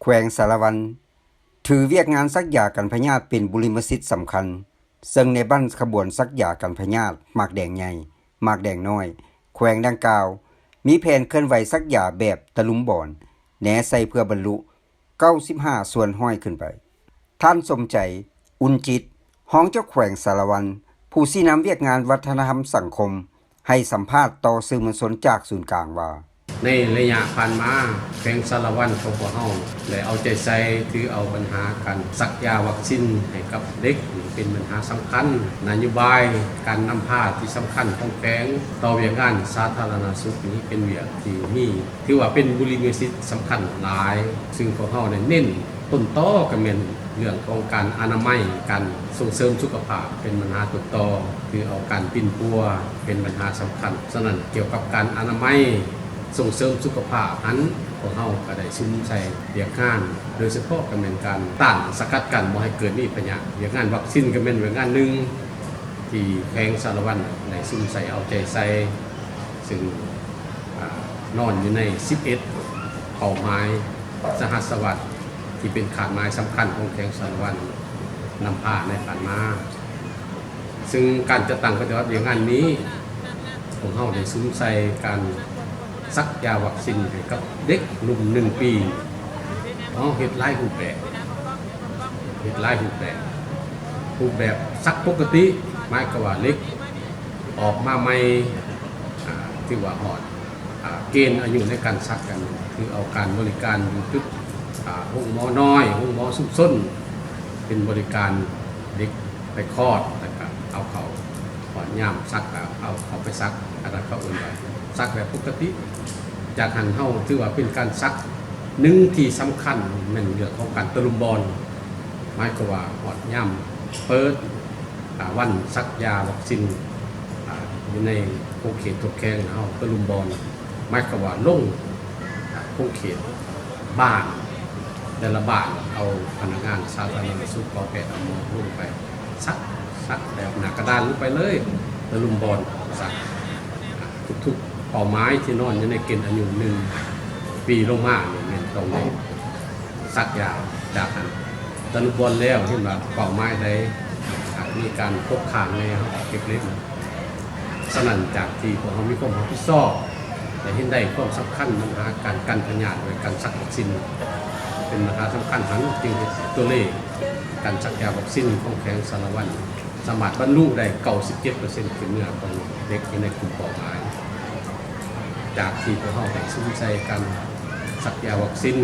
ขวงสารวันถือเวียกงานซักยากันพยาธิเป็นบุริมสิทธิ์สำคัญซึ่งในบ้านขบวนซักยากันพยาธิหมากแดงใหญ่หมากแดงน้อยแขวงดังกล่าวมีแผนเคลื่อนไหวซักยาแบบตะลุมบอนแหนใส่เพื่อบรรลุ95ส่วนห้อยขึ้นไปท่านสมใจอุ่นจิตห้องเจ้าแขวงสารวันผู้ชี้นำเวียกงานวัฒนธรรมสังคมให้สัมภาษณ์ต่อสื่อมวลชนจากศูนย์กลางว่าในระยะผ่านมาแขวงสารวันของพวกเฮาได้เอาใจใส่ถือเอาปัญหาการซักยาวัคซีนให้กับเด็กเป็นปัญหาสำคัญนโยบายการนำพาที่สำคัญของแขวงต่อเวียกงานสาธารณสุขนี้เป็นเวียกที่มีถือว่าเป็นบุริมสิทธิ์สำคัญหลายซึ่งพวกเฮาได้เน้นต้นตอก็เป็นเรื่องของการอนามัยการส่งเสริมสุขภาพเป็นปัญหาต้นตอคือเอาการปิ้นปัวเป็นปัญหาสำคัญฉะนั้นเกี่ยวกับการอนามัยส่งเสริมสุขภาพนั้นพวกเฮาก็ได้ซุ้มใส่เวียกงานโดยเฉพาะก็เป็นการต้านสกัดกั้นบ่ให้เกิดมีปัญหาเวียกงานวัคซีนก็เป็นเวียกงานนึงที่แขวงสารวันได้ซุ้มใส่เอาใจใส่ซึ่งนอนอยู่ใน11เป้าหมายสหัสวรรษที่เป็นขาดหมายสำคัญของแขวงสารวันนำพาในผ่านมาซึ่งการจัดตั้งปฏิบัติเวียกงานนี้พวกเฮาได้ซุ้มใส่การซักยาวัคซีนให้กับเด็กหนุ่ม1 ปีเฮ็ดหลายรูปแบบซักปกติหมายก็ว่าเล็กออกมาใหม่ที่ว่าฮอดเกณฑ์อายุในการซักกันคือเอาการบริการอยู่จุดห้องหมอน้อยห้องหมอสุขส้นเป็นบริการเด็กไปคลอดแล้วก็เอาเขาถอนย่ามซักเอาเขาไปซักอันนั้นเขาเอิ้นว่าซักแบบปกติจากหันเฮาถือว่าเป็นการซักหนึ่งที่สำคัญแม่นเรื่องของการตะลุมบอลหมายก็ว่าหอดย่ำเปิดวันซักยาวัคซีนอยู่ในโครงเขตตัวแข้งเฮาตะลุมบอลหมายก็ว่าลงโครงเขตบ้านแต่ละบ้านเอาพนักงานสาธารณสุขกแพทย์เอาหมอลงไปซักแบบหนักกระดานลงไปเลยตะลุมบอลซักทุกเป้าหมายที่นอนอยู่ในเกณฑ์อายุ1 ปีลงมาเนี่ยตรงนี้ซักยาจากนั้นตะลุมบอลแล้วเห็นว่าเป้าหมายใดมีการพบข่างในเก็บเล็กสนั่นจากที่พวกเขามีความรับผิดชอบแต่เห็นได้ความสำคัญปัญหาการกันพยาธิโดยการซักวัคซีนเป็นปัญหาสำคัญทั้งจึงตัวเลขการซักยาวัคซีนของแขวงสารวันสามารถบรรลุได้97%ขึ้นเนื้อของเด็กในกลุ่มเป้าหมายจากที่พวกเขาได้ซุ้มใจกันซักยาวัคซีน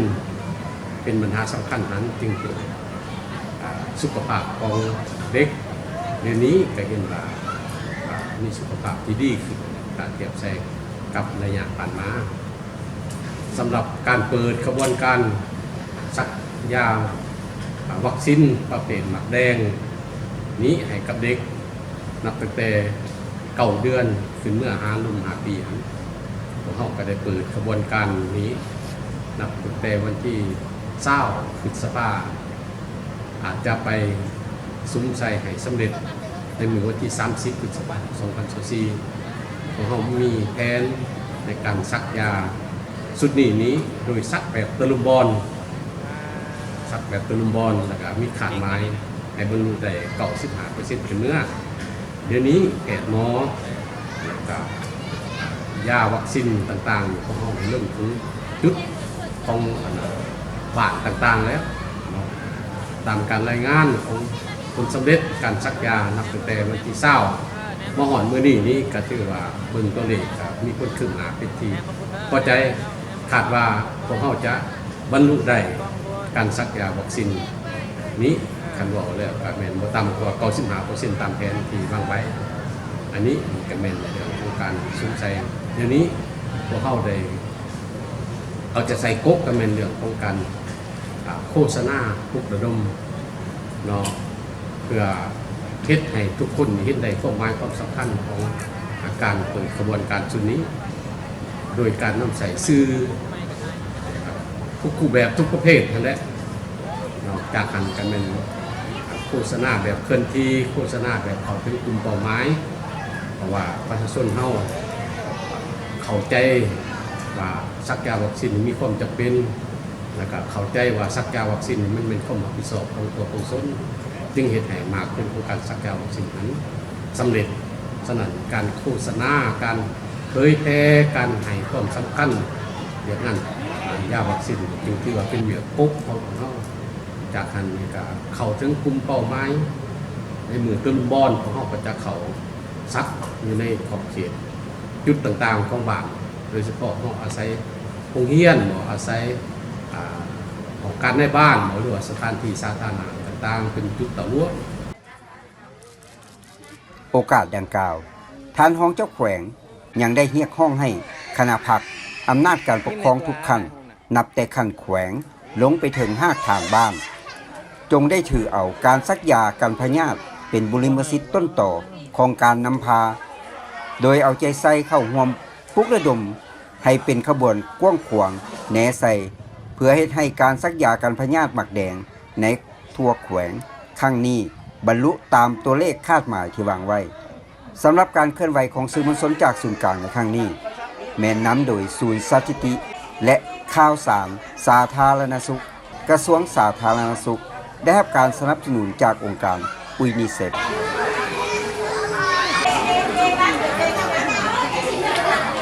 เป็นปัญหาสำคัญนั้นจึงเกิดสุขภาพของเด็กเดี๋ยวนี้ก็เห็นว่ามีสุขภาพที่ดีขึ้นการเทียบแซงกับระยะผ่านมาสำหรับการเปิดขบวนการซักยาวัคซีนประเภทหมากแดงนี้ให้กับเด็กนับตั้งแต่9 เดือนถึงเมื่อ5 ปีพวกเขาก็ได้เปิดขบวนการนี้นับตั้งแต่วันที่20 พฤษภาคมอาจจะไปซุ้มใส่ให้สำเร็จในมื้อวันที่30 พฤษภาคม 2024พวกเขามีแผนในการซักยาสุดนี้โดยซักแบบตะลุมบอลแล้วก็มีขาดไม้ให้บรรลุได้95%ขึ้นเนื้อเดี๋ยวนี้แพทย์หมอแล้วก็ยาวัคซีนต่างๆของเราเริ่มถึงจุดของบ้านต่างๆแล้วตามการรายงานของผลสำเร็จการซักยานับตั้งแต่วันที่20มาหอนมื้อนี้ก็ถือว่าเบิ่งตัวเลขมีคนขึ้นหน้าเป็นที่พอใจคาดว่าพวกเราจะบรรลุได้การซักยาวัคซีนนี้คันว่าแล้วก็แม่นบ่ต่ำกว่า95%ตามแผนที่วางไว้อันนี้ก็แม่นในเรื่องของการสนใจเดี๋ยวนี้พวกเราได้เอาจะใส่ก๊กก็แม่นเรื่องของการโฆษณาปลุกระดมเนาะเพื่อเฮ็ดให้ทุกคนเห็นได้ความหมายความสำคัญของการเปิดกระบวนการชุดนี้โดยการนำใส่สื่อทุกรูปแบบทุกประเภทนั่นแหละจากกันกันเป็นโฆษณาแบบเคลื่อนที่โฆษณาแบบเข้าถึงกลุ่มเป้าหมายเพราะว่าประชาชนเข้าใจว่าซักยาวัคซีนมีความจำเป็น แล้วก็เข้าใจว่าสักยาวัคซีนมันเป็นความรับผิดชอบของตัวผู้สนจึงเหตุให้มากเป็นโครงการสักยาวัคซีนนั้นสำเร็จฉะนั้นการโฆษณาการเผยแพร่การให้ความสำคัญอย่างนั้นยาวัคซีนจึงที่ว่าเป็นเหยื่อปุ๊บของเขาจากหันนี่ก็เข้าถึงกลุ่มเป้าหมายในมือต้นบอนของเขาก็จะเขาซักอยู่ในขอบเขตจุดต่างๆของบ้านโดยเฉพาะเขาอาศัยโรงเรียนหรืออาศัยของการในบ้านหรือว่าสถานที่สาธารณะต่างๆเป็นจุดต่อรั้ว โอกาสดังกล่าวท่านรองเจ้าแขวงยังได้เรียกร้องให้คณะพรรคอำนาจการปกครองทุกขั้นนับแต่ขั้นแขวงลงไปถึงหากทางบ้านจงได้ถือเอาการซักยากันพยาธิเป็นบุริมสิทธิ์ต้นต่อของการนำพาโดยเอาใจใส่เข้าร่วมปลุกระดมให้เป็นขบวนกว้างขวางแหน่ใส่เพื่อให้การซักยากันพยาธิหมักแดงในทั่วแขวงครั้งนี้บรรลุตามตัวเลขคาดหมายที่วางไว้สำหรับการเคลื่อนไหวของสื่อมวลชนจากศูนย์กลางในครั้งนี้แม่นนำโดยศูนย์สถิติและข่าวสารสาธารณสุขกระทรวงสาธารณสุขได้รับการสนับสนุนจากองค์การUNICEF